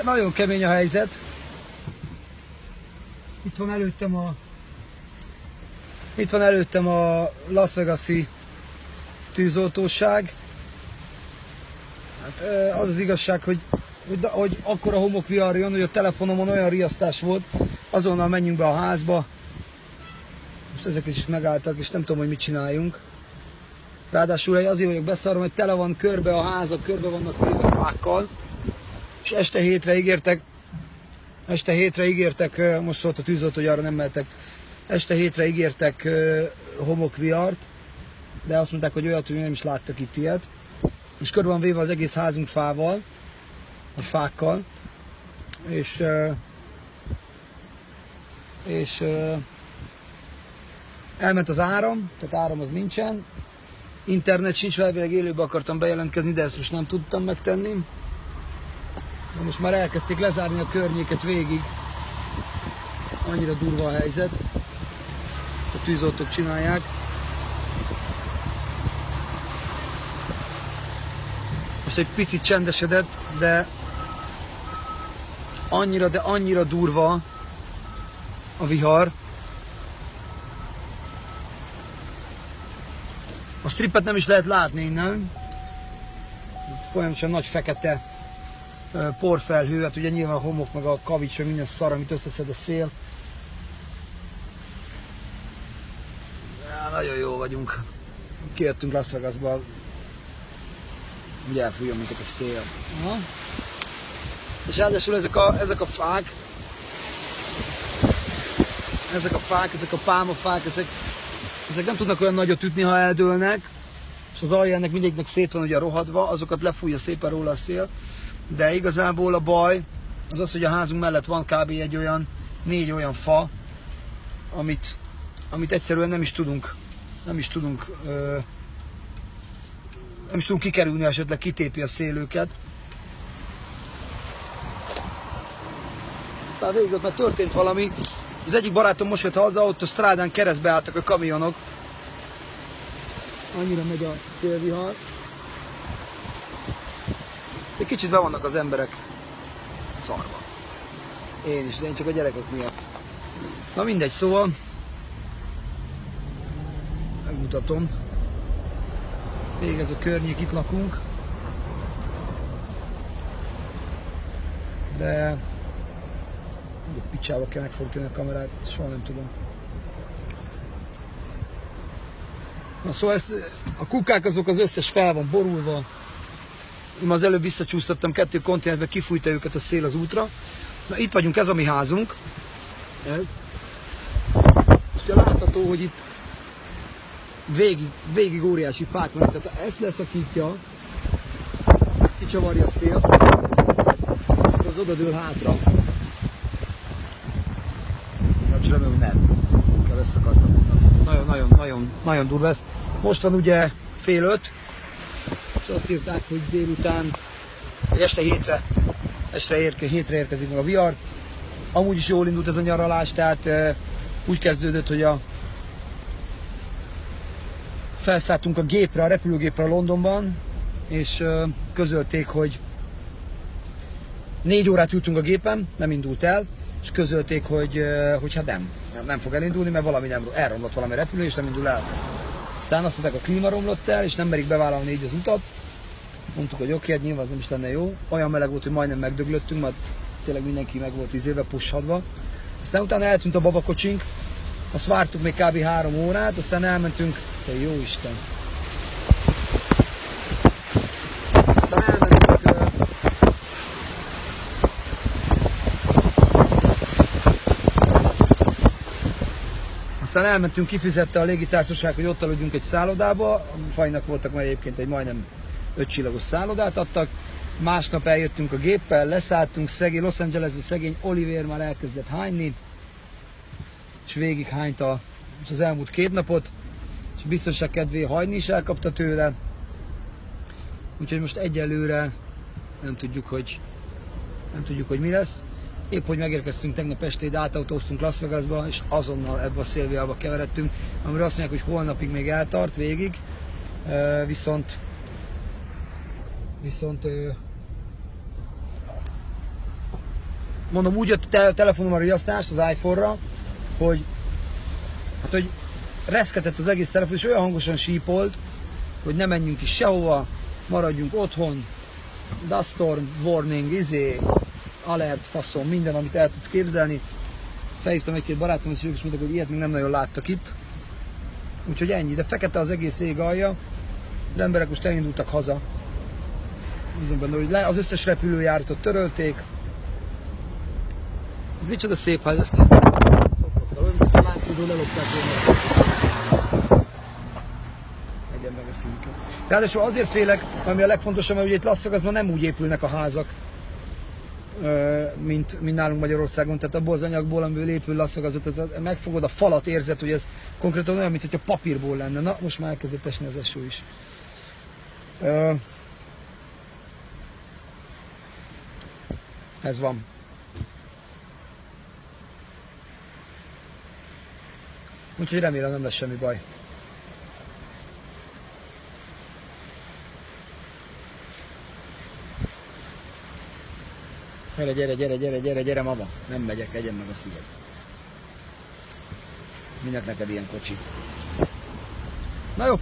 nagyon kemény a helyzet. Itt van előttem a Las Vegas-i tűzoltóság. Hát az az igazság, hogy akkora homokvihar jön, hogy a telefonomon olyan riasztás volt, azonnal menjünk be a házba. Most ezek is megálltak, és nem tudom, hogy mit csináljunk. Ráadásul azért vagyok beszarva, hogy tele van körbe a házak, körbe vannak véve fákkal. És este hétre ígértek, most szólt a tűzoltó, hogy arra nem mehetek, este hétre ígértek homokvihart, de azt mondták, hogy olyat, hogy nem is láttak itt ilyet. És körbe van véve az egész házunk fával, vagy fákkal, és elment az áram, tehát áram az nincsen, internet sincs, elvileg élőbe akartam bejelentkezni, de ezt most nem tudtam megtenni. De most már elkezdték lezárni a környéket végig, annyira durva a helyzet, a tűzoltók csinálják. Most egy picit csendesedett, de annyira durva a vihar. A stripet nem is lehet látni innen. Itt folyamatosan nagy fekete porfelhő, hát ugye nyilván a homok, meg a kavics, meg minden szar, amit összeszed a szél. Ja, nagyon jó vagyunk. Kijöttünk Las Vegasba, ugye elfújja minket a szél. Aha. És ráadásul ezek a fák, ezek a pálmafák, ezek nem tudnak olyan nagyot ütni, ha eldőlnek, és az alja ennek mindegyiknek szét van ugye rohadva, azokat lefújja szépen róla a szél, de igazából a baj az az, hogy a házunk mellett van kb. Egy olyan 4 olyan fa, amit egyszerűen nem is tudunk kikerülni, esetleg kitépi a szél őket. Tehát végig ott már történt valami. Az egyik barátom most jött haza, ott a strádán keresztbe álltak a kamionok. Annyira megy a szélvihar. Egy kicsit be vannak az emberek szarva. Én is, de én csak a gyerekek miatt. Na mindegy, szóval megmutatom. Végig ez a környék, itt lakunk. De picsába kell megfordítani a kamerát, soha nem tudom. Na szóval a kukák azok az összes fel van borulva. Én az előbb visszacsúsztattam 2 konténerbe, kifújta őket a szél az útra. Na itt vagyunk, ez a mi házunk. Ez. És ugye látható, hogy itt végig óriási fák van. Tehát ha ezt leszakítja, kicsavarja a szél, az odadől hátra. És remélem, hogy nem. Inkább ezt akartam mondani. Nagyon durva lesz. Most van ugye 4:30, és azt írták, hogy délután, vagy este hétre érkezik meg a vihar. Amúgy is jól indult ez a nyaralás, tehát úgy kezdődött, hogy felszálltunk a gépre, a repülőgépre a Londonban, és közölték, hogy 4 órát ültünk a gépen, nem indult el, és közölték, hogy hát nem fog elindulni, mert valami elromlott valami repülő, és nem indul el. Aztán azt mondták, a klíma romlott el, és nem merik bevállalni így az utat. Mondtuk, hogy oké, hát nyilván az nem is lenne jó. Olyan meleg volt, hogy majdnem megdöglöttünk, mert tényleg mindenki meg volt izébe, pushadva. Aztán utána eltűnt a babakocsink, azt vártuk még kb. 3 órát, aztán elmentünk, te jó Isten! Aztán elmentünk, kifizette a légitársaság, hogy ott aludjunk egy szállodába. A Fajnak voltak már egyébként egy majdnem 5 csillagos szállodát adtak. Másnap eljöttünk a géppel, leszálltunk, Los Angelesbe szegény Oliver már elkezdett hányni, és végig hányta az elmúlt 2 napot, és biztonság kedvéért hajni is elkapta tőle. Úgyhogy most egyelőre nem tudjuk, hogy mi lesz. Épp hogy megérkeztünk tegnap este, átautóztunk Las Vegasba, és azonnal ebbe a szélviharba keveredtünk, amire azt mondják, hogy holnapig még eltart végig, viszont mondom, úgy jött telefonom a riasztás az iPhone-ra, hogy reszketett az egész telefon, és olyan hangosan sípolt, hogy ne menjünk is sehova, maradjunk otthon, dust storm, warning, alert, faszom, minden, amit el tudsz képzelni. Felhívtam egy-két barátom, és ők is mondták, hogy ilyet még nem nagyon láttak itt. Úgyhogy ennyi, de fekete az egész ég alja, az emberek most elindultak haza. Bízom benne, hogy az összes repülőjáratot törölték. Ez micsoda szép ház, ezt nézd. Olyan, mint a Láncföldről lelopták volna. Egyen meg a színket. Ráadásul azért félek, ami a legfontosabb, mert ugye itt Las Vegasban nem úgy épülnek a házak, mint nálunk Magyarországon, tehát abból az anyagból, amiből épül Las Vegasban, megfogod a falat, érzed, hogy ez konkrétan olyan, mint hogyha papírból lenne. Na, most már elkezdett esni az eső is. Ez van. Úgyhogy remélem nem lesz semmi baj. Gyere, mama. Nem megyek, egyen meg a szíved. Minek neked ilyen kocsi? Na jó.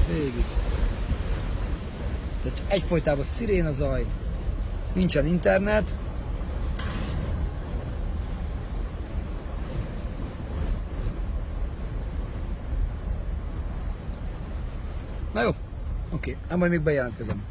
Végig. Tehát egyfolytában szirén a zaj. Nincsen internet. Na jó. Oké, majd még bejelentkezem.